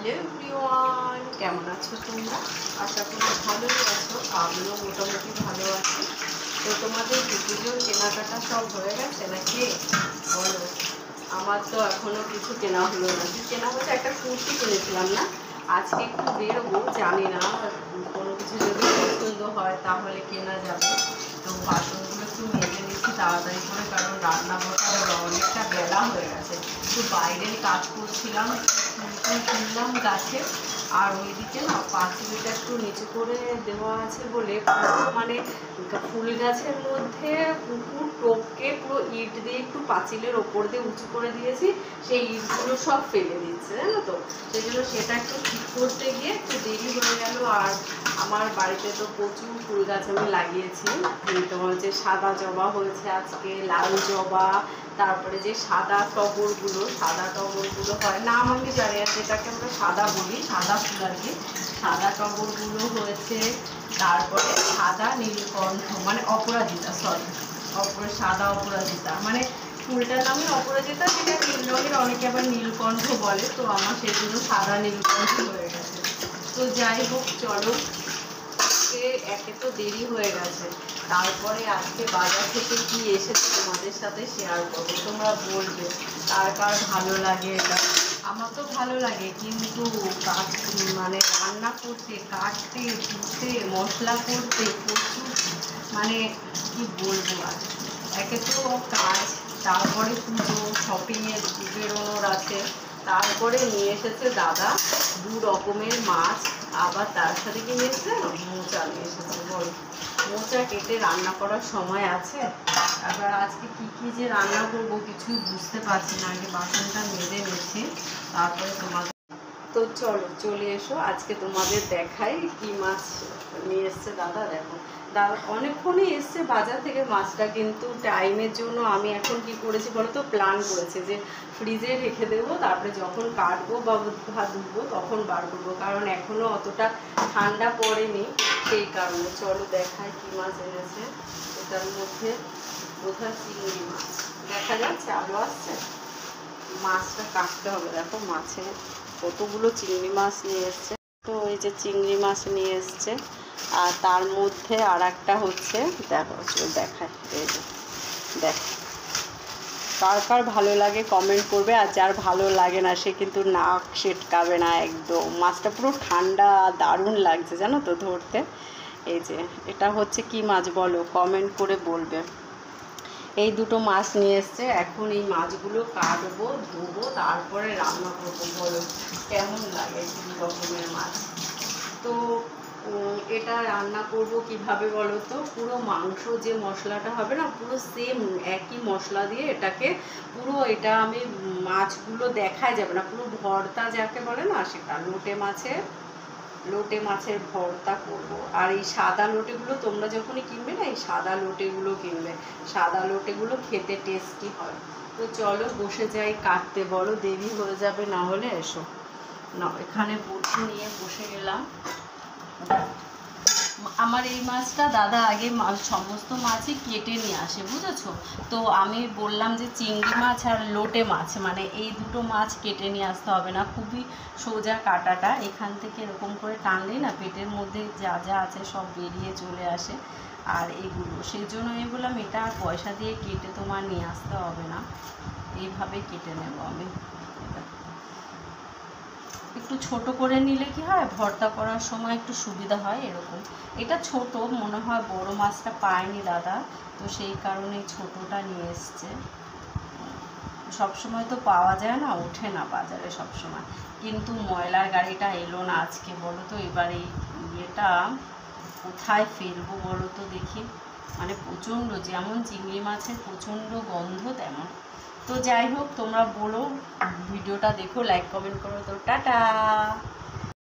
Hello everyone, কেমন আছো তোমরা? আশা করি ভালোই আছো। আমিও মোটামুটি ভালো আছি। তো তোমাদের পুজোর কেনাকাটা সব হয়ে গেছে নাকি বলো? আমার তো এখনও কিছু কেনা হলো না। কি কেনা হচ্ছে, একটা কুর্তি কিনেছিলাম না, আজকে একটু বেরোবো, জানি না কোনো কিছু যদি পছন্দ হয় তাহলে কেনা যাবে। তো বাসনগুলো একটু মেজে নিচ্ছি তাড়াতাড়ি করে, কারণ রান্না করতে অনেকটা বেলা হয়ে গেছে। একটু বাইরের কাজ করছিলাম, কিনলাম গাছে, আর ওইদিকে না পাঁচিলটা একটু নিচু করে দেওয়া আছে বলে মানে ফুল গাছের মধ্যে পুকুর টপকে পুরো ইট দিয়ে একটু পাঁচিলের ওপর দিয়ে উঁচু করে দিয়েছি, সেই ইটগুলো সব ফেলে দিচ্ছে, জানো তো। সেই জন্য সেটা একটু ঠিক করতে গিয়ে একটু দেরি হয়ে গেল। আর আমার বাড়িতে তো প্রচুর ফুল গাছ আমি লাগিয়েছি। তোমার হচ্ছে সাদা জবা হয়েছে আজকে, লাল জবা, তারপরে যে সাদা টগরগুলো হয়, নাম আমি জানি না, যেটাকে আমরা সাদা বলি, সাদা ফুল আর কি, সাদা টগরগুলো হয়েছে। তারপরে সাদা নীলকণ্ঠ মানে অপরাজিতা, সাদা অপরাজিতা মানে ফুলটার নামে অপরাজিতা, সেটা নীল রঙের, অনেকে আবার নীলকণ্ঠ বলে, তো আমার সেই জন্য সাদা নীলকণ্ঠ হয়ে গেছে। তো যাই হোক, চলো, একে তো দেরি হয়ে গেছে, তারপরে আজকে বাজার থেকে কি এসেছে তোমাদের সাথে শেয়ার করবো, তোমরা বলবে কার কার ভালো লাগে এটা। আমার তো ভালো লাগে, কিন্তু মানে রান্না করতে, কাটতে, ধুতে, মশলা করতে প্রচুর, মানে কি বলবো আর। একে তো কাজ, তারপরে পুজো, শপিংয়ের বেরোনোর আছে, তারপরে নিয়ে এসেছে দাদা 2 রকমের মাছ, আবার তার সাথে কি নিয়ে এসেছে, মোচা নিয়ে এসেছে। বল, মোচা কেটে রান্না করার সময় আছে? এবার আজকে কি যে রান্না করবো কিছুই বুঝতে পারছি না। আগে বাসনটা মেজে নিচ্ছি, তারপরে তোমাদের, তো চলো চলে এসো, আজকে তোমাদের দেখাই কি মাছ নিয়ে এসছে দাদা। দেখো, দাদা অনেকক্ষণই এসছে বাজার থেকে মাছটা, কিন্তু টাইমের জন্য আমি এখন কি করেছি বলো তো, প্ল্যান করেছি যে ফ্রিজে রেখে দেবো, তারপরে যখন কাটবো বা ধুবো তখন বার করবো, কারণ এখনও অতটা ঠান্ডা পড়েনি, সেই কারণে। চলো দেখাই কি মাছ এনেছে। এটার মধ্যে বোধহয় চিংড়ি মাছ দেখা যাচ্ছে, আলো আসছে। মাছটা কাটতে হবে, দেখো মাছে কতগুলো চিংড়ি মাছ নিয়ে এসছে। তো এই যে চিংড়ি মাছ নিয়ে এসছে, আর তার মধ্যে আর একটা হচ্ছে, দেখো দেখায়, এই যে দেখো, কার কার ভালো লাগে কমেন্ট করবে, আর যার ভালো লাগে না সে কিন্তু নাক সেটকাবে না একদম। মাছটা পুরো ঠান্ডা, দারুণ লাগছে জানো তো ধরতে। এই যে এটা হচ্ছে কি মাছ বলো, কমেন্ট করে বলবে। এই দুটো মাছ নিয়ে এসছে, এখন এই মাছগুলো কাটবো, ধুবো, তারপরে রান্না করবো। বলো কেমন লাগে 2 রকমের মাছ। তো এটা রান্না করব কিভাবে বলো তো, পুরো মাংস যে মশলাটা হবে না, পুরো সেম একই মশলা দিয়ে এটাকে পুরো, এটা আমি মাছগুলো দেখাই যাবে না, পুরো ভর্তা যাকে বলে না, সেটা লোটে মাছের ভর্তা করব। আর এই সাদা লোটেগুলো তোমরা যখনই কিনবে না, এই সাদা লোটেগুলো কিনবে, সাদা লোটেগুলো খেতে টেস্টি হয়। তো চলো বসে যাই কাটতে, বলো দেরি হয়ে যাবে না হলে। এসো না, এখানে বটি নিয়ে বসে গেলাম। আমার এই মাছটা দাদা আগে সমস্ত মাছই কেটে নিয়ে আসে, বুঝেছো। তো আমি বললাম যে চিংড়ি মাছ আর লোটে মাছ, মানে এই দুটো মাছ কেটে নিয়ে আসতে হবে না, খুবই সোজা কাটাটা, এখান থেকে এরকম করে টানলেই না পেটের মধ্যে যা যা আছে সব বেরিয়ে চলে আসে। আর এগুলো সেই জন্য আমি বললাম এটা আর পয়সা দিয়ে কেটে তোমার নিয়ে আসতে হবে না, এইভাবে কেটে নেব আমি। একটু ছোট করে নিলে কি হয়, ভর্তা করার সময় একটু সুবিধা হয় এরকম। এটা ছোট মনে হয়, বড় মাছটা পায়নি দাদা, তো সেই কারণে ছোটটা নিয়ে এসছে। সবসময় তো পাওয়া যায় না, ওঠে না বাজারে সবসময়। কিন্তু ময়লার গাড়িটা এলো না আজকে, বলো তো এবার এই ইয়েটা কোথায় ফেলবো বলো তো দেখি। মানে প্রচণ্ড, যেমন চিংড়ি মাছের প্রচণ্ড গন্ধ তেমন। তো যাই হোক, তোমরা বলো, ভিডিওটা দেখো, লাইক কমেন্ট করো। তো টাটা।